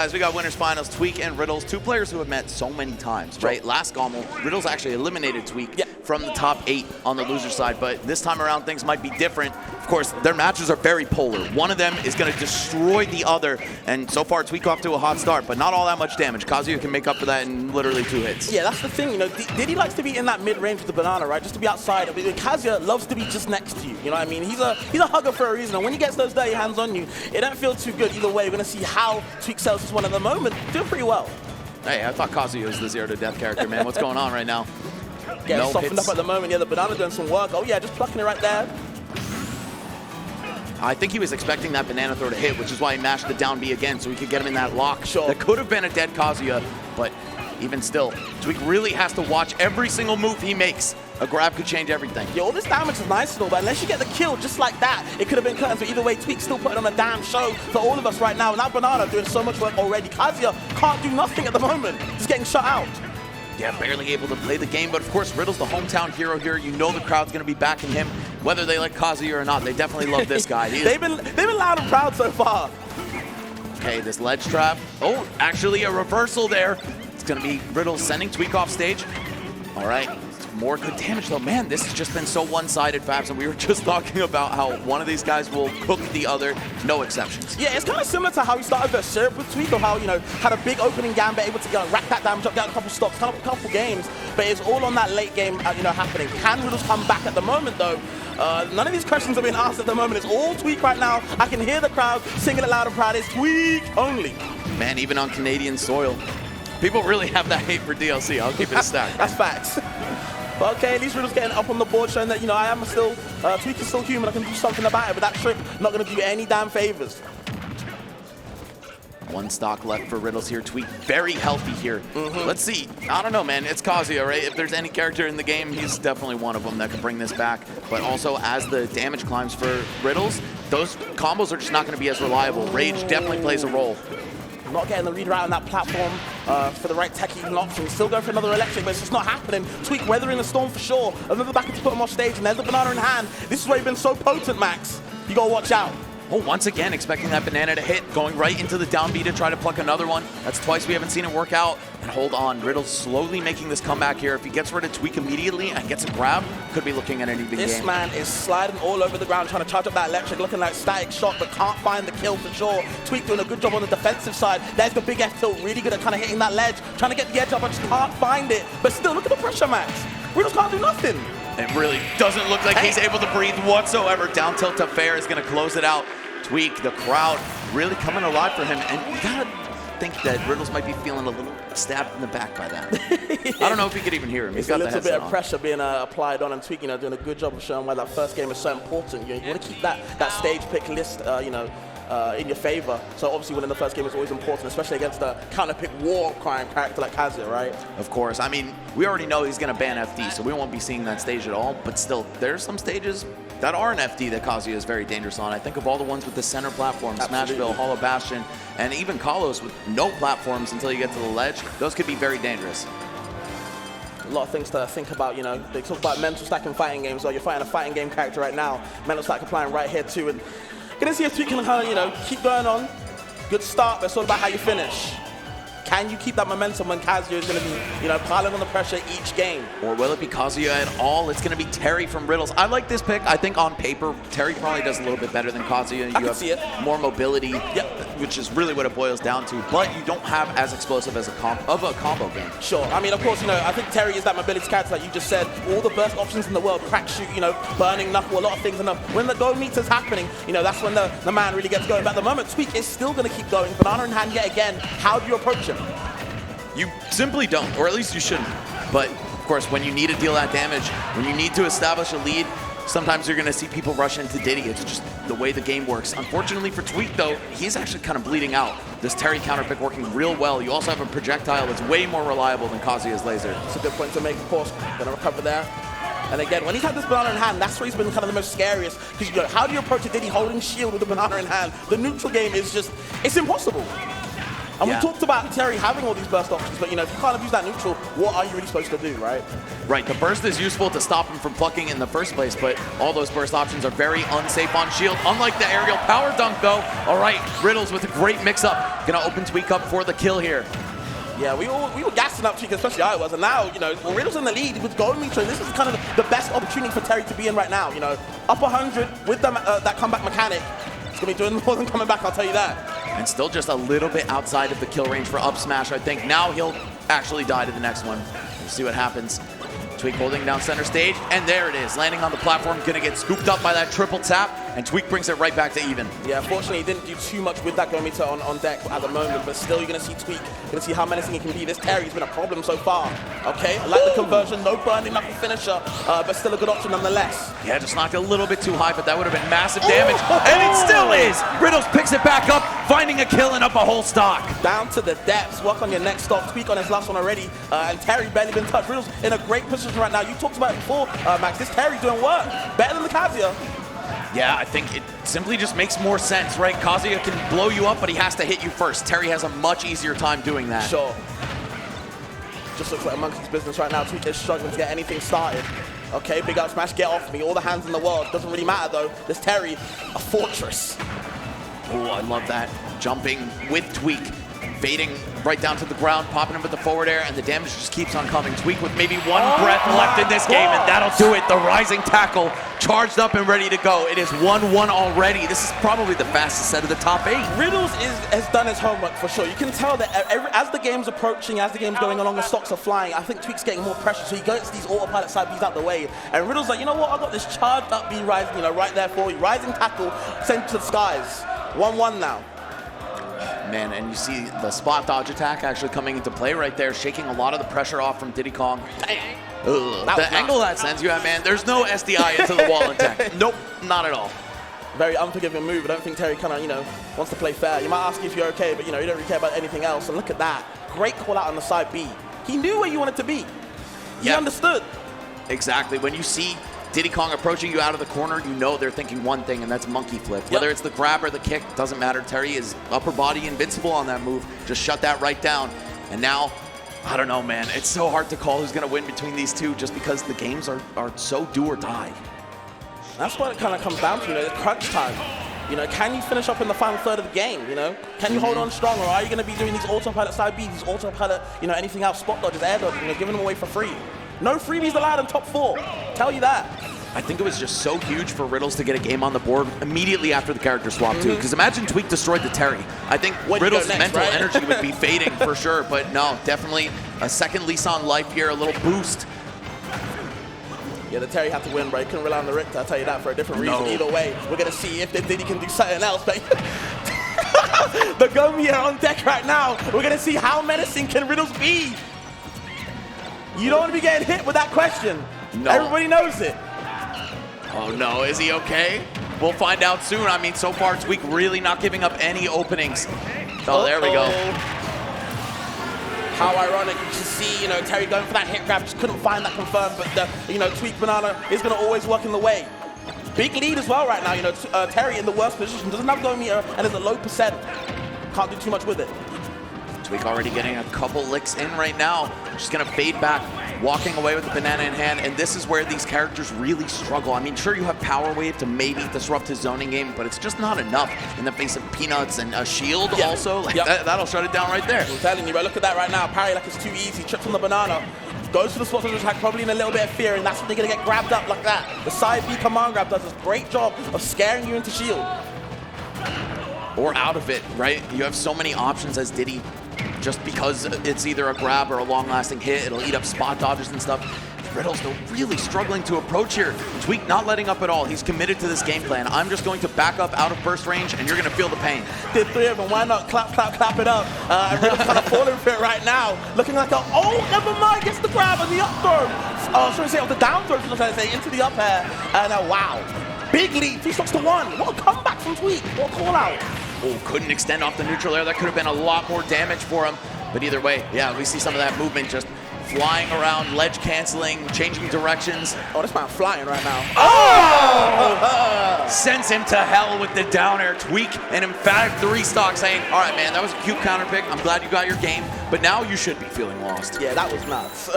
Guys, we got winners finals, Tweek and Riddles, two players who have met so many times, right? Last GOML, Riddles actually eliminated Tweek from the top 8 on the loser side, but this time around things might be different. Of course, their matches are very polar. One of them is going to destroy the other, and so far Tweek off to a hot start, but not all that much damage. Kazuya can make up for that in literally 2 hits. Yeah, that's the thing, you know, Diddy likes to be in that mid-range with the banana, right? Just to be outside. I mean, Kazuya loves to be just next to you, you know what I mean? He's a hugger for a reason, and when he gets those dirty hands on you, it don't feel too good either way. We're going to see how Tweek sells this one at the moment. Doing pretty well. Hey, I thought Kazuya was the 0 to death character, man. What's going on right now? Getting softened up at the moment. Yeah, the banana doing some work. Oh yeah, just plucking it right there. I think he was expecting that banana throw to hit, which is why he mashed the down B again, so he could get him in that lock. Sure. That could have been a dead Kazuya, but even still, Tweek really has to watch every single move he makes. A grab could change everything. Yeah, all this damage is nice and all, but unless you get the kill just like that, it could have been curtains. But either way, Tweek's still putting on a damn show for all of us right now. And that banana doing so much work already. Kazuya can't do nothing at the moment. Just getting shut out. Yeah, barely able to play the game, but of course, Riddles the hometown hero here. You know the crowd's going to be backing him, whether they like Kazuya or not. They definitely love this guy. They've been loud and proud so far. Okay, this ledge trap. Oh, actually a reversal there. It's going to be Riddles sending Tweek off stage. All right. More good damage though. Man, this has just been so one-sided, Fabs, and we were just talking about how one of these guys will cook the other, no exceptions. Yeah, it's kind of similar to how he started the syrup with Tweek, or how, you know, had a big opening gambit, able to rack that damage up, get a couple stocks, a couple games, but it's all on that late game, you know, happening. Can Riddles come back at the moment though? None of these questions are being asked at the moment. It's all Tweek right now. I can hear the crowd singing it loud and proud. It's Tweek only. Man, even on Canadian soil, people really have that hate for DLC. I'll keep it a stack. That's facts. But okay, at least Riddles getting up on the board, showing that, you know, I am still, Tweek is still human, I can do something about it, but that trick not going to do you any damn favors. 1 stock left for Riddles here. Tweek very healthy here. Let's see. I don't know, man. It's Kazuya, right? If there's any character in the game, he's definitely one of them that can bring this back. But also, as the damage climbs for Riddles, those combos are just not going to be as reliable. Rage definitely plays a role. Not getting the read right on that platform for the right tech even option. Still going for another electric, but it's just not happening. Tweek weathering the storm for sure. Another backer to put him off stage, and there's the banana in hand. This is where you've been so potent, Max. You gotta watch out. Oh, once again, expecting that banana to hit, going right into the down B to try to pluck another one. That's twice we haven't seen it work out. And hold on, Riddles slowly making this comeback here. If he gets rid of Tweek immediately and gets a grab, could be looking at an even game. This man is sliding all over the ground, trying to charge up that electric, looking like static shock, but can't find the kill for sure. Tweek doing a good job on the defensive side. There's the big F tilt, really good at kind of hitting that ledge, trying to get the edge up, but just can't find it. But still, look at the pressure, Max. Riddles can't do nothing. It really doesn't look like he's able to breathe whatsoever. Down tilt to fair is going to close it out. Tweek, the crowd really coming alive for him, and you gotta think that Riddles might be feeling a little stabbed in the back by that. I don't know if he could even hear him. He's got a little bit of on. pressure being applied on, and Tweek, you know, doing a good job of showing why that first game is so important. You want to keep that stage pick list, you know, in your favor. So obviously winning the first game is always important, especially against a counterpick war crime character like Kazuya, right? Of course. I mean, we already know he's going to ban FD, so we won't be seeing that stage at all. But still, there's some stages that are an FD that Kazuya is very dangerous on. I think of all the ones with the center platform, Smashville, Hollow Bastion, and even Kalos with no platforms until you get to the ledge. Those could be very dangerous. A lot of things to think about, you know. They talk about mental stack in fighting games. Well, you're fighting a fighting game character right now. Mental stack applying right here too. And gonna see if Tweek can kind of, you know, keep going on. Good start, but it's all about how you finish. Can you keep that momentum when Kazuya is going to be, you know, piling on the pressure each game? Or will it be Kazuya at all? It's going to be Terry from Riddles. I like this pick. I think on paper, Terry probably does a little bit better than Kazuya. I can see it. More mobility, which is really what it boils down to. But you don't have as explosive as a combo game. Sure. I mean, of course, you know, I think Terry is that mobility character like you just said. All the burst options in the world, crack shoot, you know, burning knuckle, a lot of things. And when the go meter's happening, you know, that's when the man really gets going. But at the moment, Tweek is still going to keep going. Banana in hand yet again. How do you approach him? You simply don't, or at least you shouldn't. But, of course, when you need to deal that damage, when you need to establish a lead, sometimes you're going to see people rush into Diddy. It's just the way the game works. Unfortunately for Tweek, though, he's actually kind of bleeding out. This Terry counterpick working real well. You also have a projectile that's way more reliable than Kazuya's laser. It's a good point to make, of course. Going to recover there. And again, when he's had this banana in hand, that's where he's been kind of the most scariest. Because, you know, how do you approach a Diddy holding shield with a banana in hand? The neutral game is just, it's impossible. And we talked about Terry having all these burst options, but, you know, if you can't abuse that neutral, what are you really supposed to do, right? Right, the burst is useful to stop him from plucking in the first place, but all those burst options are very unsafe on shield, unlike the aerial power dunk, though. All right, Riddles with a great mix-up. Gonna open Tweek up for the kill here. Yeah, we were gassing up Tweek, especially I was, and now, you know, Riddles in the lead with GOML. This is kind of the best opportunity for Terry to be in right now, you know. Up 100 with that comeback mechanic. It's going to be doing more than coming back, I'll tell you that. And still just a little bit outside of the kill range for up smash, I think. Now he'll actually die to the next one. We'll see what happens. Tweek holding down center stage, and there it is. Landing on the platform, gonna get scooped up by that triple tap, and Tweek brings it right back to even. Yeah, fortunately, he didn't do too much with that GOML on deck at the moment, but still, you're gonna see Tweek. You're gonna see how menacing he can be. This Terry's been a problem so far. Okay, I like the conversion, no burning knuckle finisher, but still a good option nonetheless. Yeah, just knocked a little bit too high, but that would have been massive damage, and it still is! Riddles picks it back up, finding a kill and up a whole stock. Down to the depths, work on your next stock. Tweek on his last one already, and Terry barely been touched. Riddles in a great position right now. You talked about it before, Max. This Terry doing work, better than the Kazuya. Yeah, I think it simply just makes more sense, right? Kazuya can blow you up, but he has to hit you first. Terry has a much easier time doing that. Sure. Just looks like a monkey's business right now. Tweek is struggling to get anything started. Okay, big up smash, get off me. All the hands in the world. Doesn't really matter though. This Terry, a fortress. Oh, I love that. Jumping with Tweek. Fading right down to the ground, popping him with the forward air, and the damage just keeps on coming. Tweek with maybe one breath left in this game, and that'll do it. The rising tackle, charged up and ready to go. It is 1-1 already. This is probably the fastest set of the top 8. Riddles has done his homework for sure. You can tell that as the game's approaching, as the game's going along, the stocks are flying. I think Tweek's getting more pressure, so he gets these autopilot side Bs out the way. And Riddles like, you know what? I got this charged up B rising, you know, right there for you. Rising tackle sent to the skies. 1-1 now. Man, and you see the spot dodge attack actually coming into play right there, shaking a lot of the pressure off from Diddy Kong. The angle that sends you at, man, there's no SDI into the wall in tech. Nope, not at all. Very unforgiving move. I don't think Terry kind of, you know, wants to play fair. You might ask if you're okay, but, you know, you don't really care about anything else. And look at that. Great call out on the side B. He knew where you wanted to be. He understood. Exactly. When you see Diddy Kong approaching you out of the corner, you know they're thinking one thing, and that's monkey flip. Whether it's the grab or the kick, doesn't matter. Terry is upper body invincible on that move. Just shut that right down. And now, I don't know, man. It's so hard to call who's going to win between these two just because the games are so do or die. That's what it kind of comes down to, you know, the crunch time. You know, can you finish up in the final third of the game, you know? Can you hold on strong, or are you going to be doing these autopilot side Bs, these autopilot, you know, anything else, spot dodges, air dodges, you know, giving them away for free? No freebies allowed in top 4. Tell you that. I think it was just so huge for Riddles to get a game on the board immediately after the character swap, too. Because imagine Tweek destroyed the Terry. I think Riddles' mental energy would be fading for sure. But no, definitely a second lease on life here, a little boost. Yeah, the Terry had to win, bro. He couldn't rely on the Richter, I'll tell you that, for a different reason. Either way, we're going to see if Diddy can do something else. But the GOML here on deck right now. We're going to see how menacing can Riddles be. You don't want to be getting hit with that question. No. Everybody knows it. Oh no, is he okay? We'll find out soon. I mean, so far Tweek really not giving up any openings. Oh, there we go. How ironic to see, you know, Terry going for that hit grab, just couldn't find that confirmed, but the, you know, Tweek Banana is going to always work in the way. Big lead as well right now, you know, Terry in the worst position, doesn't have GOML and is a low percent. Can't do too much with it. Tweek already getting a couple licks in right now. Just gonna fade back, walking away with the banana in hand, and this is where these characters really struggle. I mean, sure, you have Power Wave to maybe disrupt his zoning game, but it's just not enough in the face of Peanuts and a shield also. Like, that'll shut it down right there. I'm telling you, bro, look at that right now. Parry like it's too easy, trips on the banana. Goes for the spot attack, probably in a little bit of fear, and that's when they're gonna get grabbed up like that. The side B command grab does a great job of scaring you into shield. Or out of it, right? You have so many options as Diddy. Just because it's either a grab or a long-lasting hit, it'll eat up spot dodges and stuff. Riddles, though, really struggling to approach here. Tweek not letting up at all. He's committed to this game plan. I'm just going to back up out of burst range, and you're going to feel the pain. Did 3 of them. Why not clap, clap, clap it up? And Riddles kind of falling for it right now. Looking like a, oh, never mind, gets the grab and the up throw. Oh, sorry to say, the down throw, I'm trying to say, into the up air. And wow. Big lead, 3 stocks to 1. What a comeback from Tweek. What a call out. Oh, couldn't extend off the neutral air. That could have been a lot more damage for him. But either way, yeah, we see some of that movement just flying around, ledge canceling, changing directions. Oh, this man flying right now. Oh! Sends him to hell with the down air. Tweek, an emphatic 3-stock saying, all right, man, that was a cute counter pick. I'm glad you got your game, but now you should be feeling lost. Yeah, that was nuts.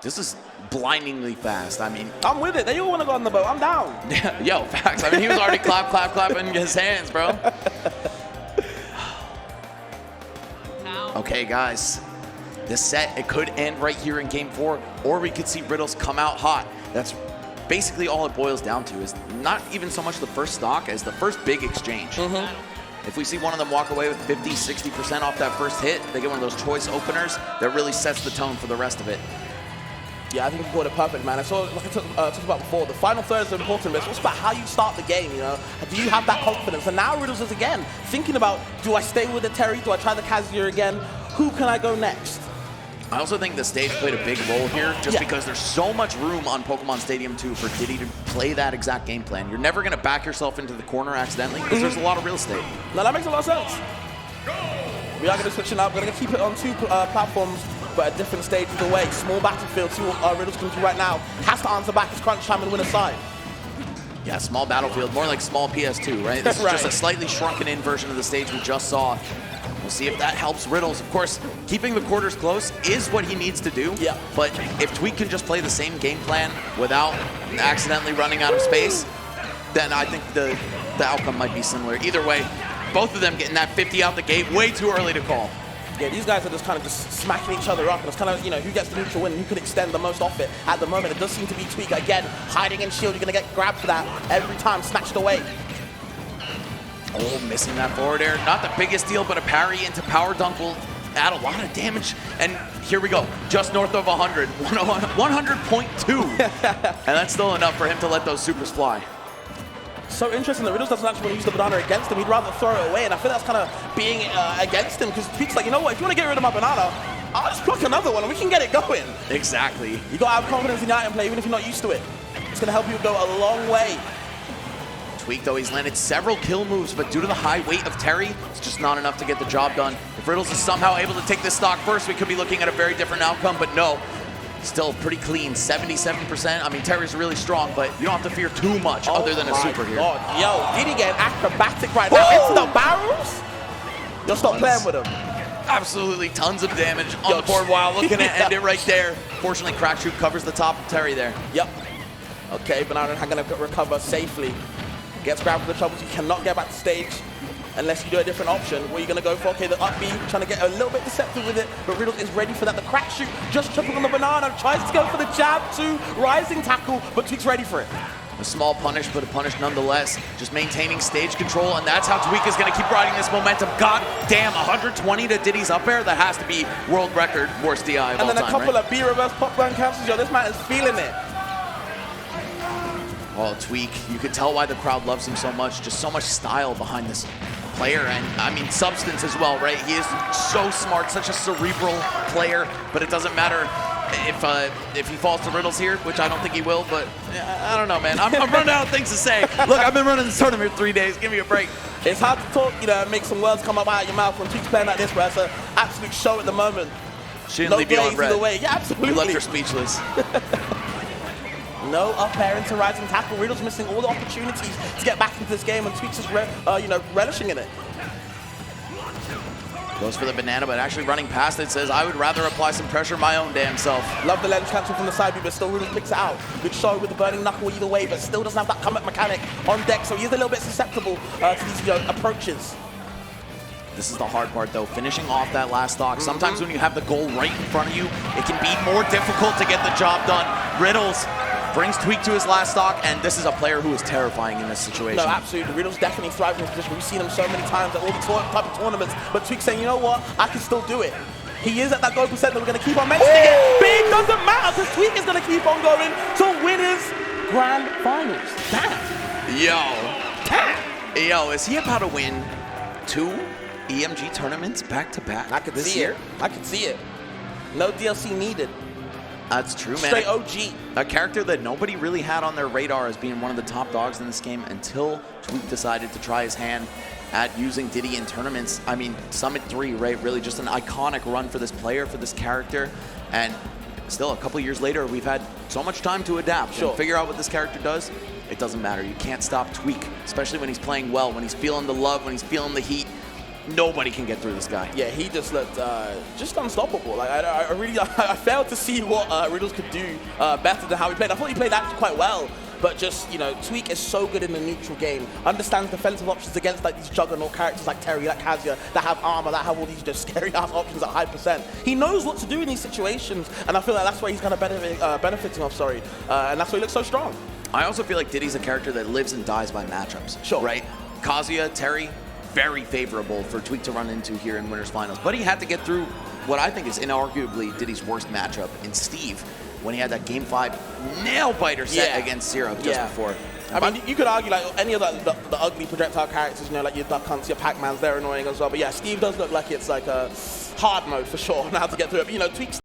This is blindingly fast. I mean, I'm with it. They all want to go on the boat. I'm down. Yeah, yo, facts. I mean, he was already clapping his hands, bro. Okay, guys. This set, it could end right here in game 4, or we could see Riddles come out hot. That's basically all it boils down to, is not even so much the first stock as the first big exchange. If we see one of them walk away with 50, 60% off that first hit, they get one of those choice openers that really sets the tone for the rest of it. Yeah, I think you got it perfect, man. So, like I talked about before, the final third is important, but it's also about how you start the game, you know? Do you have that confidence? And now Riddles is again thinking about, do I stay with the Terry? Do I try the Kazuya again? Who can I go next? I also think the stage played a big role here just because there's so much room on Pokemon Stadium 2 for Diddy to play that exact game plan. You're never going to back yourself into the corner accidentally because there's a lot of real estate. Now, that makes a lot of sense. We are going to switch it up. We're going to keep it on 2 platforms, but at different stages away. Small battlefield, 2 Riddles can do right now. Has to answer back his crunch time and win a side. Yeah, small battlefield, more like small PS2, right? This is just a slightly shrunken in version of the stage we just saw. We'll see if that helps Riddles. Of course, keeping the quarters close is what he needs to do. Yeah. But if Tweek can just play the same game plan without accidentally running out of space, then I think the outcome might be similar. Either way, both of them getting that 50 out the gate way too early to call. Yeah, these guys are just kind of just smacking each other up, and it's kind of, you know, who gets the neutral win and who can extend the most off it. At the moment, it does seem to be Tweek again, hiding in shield. You're going to get grabbed for that every time, snatched away. Oh, missing that forward air. Not the biggest deal, but a parry into power dunk will add a lot of damage. And here we go, just north of 100, 100.2. And that's still enough for him to let those supers fly. So interesting that Riddles doesn't actually want to use the banana against him. He'd rather throw it away, and I feel that's kind of being against him, because Tweek's like, you know what, if you want to get rid of my banana, I'll just pluck another one and we can get it going. Exactly. You got to have confidence in your item play, even if you're not used to it. It's going to help you go a long way. Tweek, though, he's landed several kill moves, but due to the high weight of Terry, it's just not enough to get the job done. If Riddles is somehow able to take this stock first, we could be looking at a very different outcome, but no. Still pretty clean, 77%. I mean, Terry's really strong, but you don't have to fear too much other than a super here. Yo, Diddy getting acrobatic right now. Into the barrels. You'll stop playing with him. Absolutely tons of damage on the board while looking at end it right there. Fortunately, Crack Shoot covers the top of Terry there. Yep. Okay, Banana going to recover safely. Gets grabbed with the troubles. You cannot get back to stage unless you do a different option. What are you going to go for? Okay, the up B, trying to get a little bit deceptive with it, but Riddles is ready for that. The Crack Shoot just tripping on the banana, tries to go for the jab too, rising tackle, but Tweek's ready for it. A small punish, but a punish nonetheless. Just maintaining stage control, and that's how Tweek is going to keep riding this momentum. God damn, 120 to Diddy's up air. That has to be world record worst DI of all time, and then a couple of B reverse pop burn cancels. Yo, this man is feeling it. Oh, Tweek, you could tell why the crowd loves him so much. Just so much style behind this player, and I mean substance as well, right? He is so smart, such a cerebral player, but it doesn't matter if he falls to Riddles here, which I don't think he will, but I don't know, man. I'm running out of things to say. Look, I've been running this tournament for 3 days. Give me a break. It's hard to talk, you know, and make some words come up out of your mouth when Tweek's playing like this, bro. It's an absolute show at the moment. She didn't leave you on red. Yeah, absolutely. You left her speechless. No up air into rising tackle. Riddles missing all the opportunities to get back into this game, and Tweek's just relishing in it. Goes for the banana, but actually running past it says, I would rather apply some pressure my own damn self. Love the lens cancel from the side B, but still Riddles picks it out. Good show with the burning knuckle either way, but still doesn't have that comeback mechanic on deck, so he is a little bit susceptible to these approaches. This is the hard part, though, finishing off that last stock. Sometimes when you have the goal right in front of you, it can be more difficult to get the job done. Riddles brings Tweek to his last stock, and this is a player who is terrifying in this situation. No, absolutely. Riddles definitely thrives in this position. We've seen him so many times at all the type of tournaments, but Tweek's saying, you know what, I can still do it. He is at that goal percent that we're going to keep on mentioning it. Big doesn't matter, because Tweek is going to keep on going to winners grand finals. Damn. Yo, is he about to win 2 EMG tournaments back-to-back? I could see it. I could see it. No DLC needed. That's true, man. Straight OG. A character that nobody really had on their radar as being one of the top dogs in this game until Tweek decided to try his hand. at using Diddy in tournaments. I mean, Summit 3, right? Really just an iconic run for this player, for this character. And still, a couple years later, we've had so much time to adapt and figure out what this character does. It doesn't matter. You can't stop Tweek, especially when he's playing well, when he's feeling the love, when he's feeling the heat. Nobody can get through this guy. Yeah, he just looked just unstoppable. Like I really, I failed to see what Riddles could do better than how he played. I thought he played actually quite well, but just, you know, Tweek is so good in the neutral game. Understands defensive options against like these juggernaut characters like Terry, like Kazuya, that have armor, that have all these just scary ass options at high percent. He knows what to do in these situations, and I feel like that's why he's kind of benefiting off. And that's why he looks so strong. I also feel like Diddy's a character that lives and dies by matchups. Sure. Right? Kazuya, Terry, very favorable for Tweek to run into here in Winners Finals. But he had to get through what I think is inarguably Diddy's worst matchup in Steve, when he had that Game 5 nail-biter set against Zero just before. I mean, you could argue like any of the ugly projectile characters, you know, like your Duck Hunts, your Pac-Mans, they're annoying as well. But yeah, Steve does look like it's like a hard mode for sure, now to get through it. But, you know, Tweek's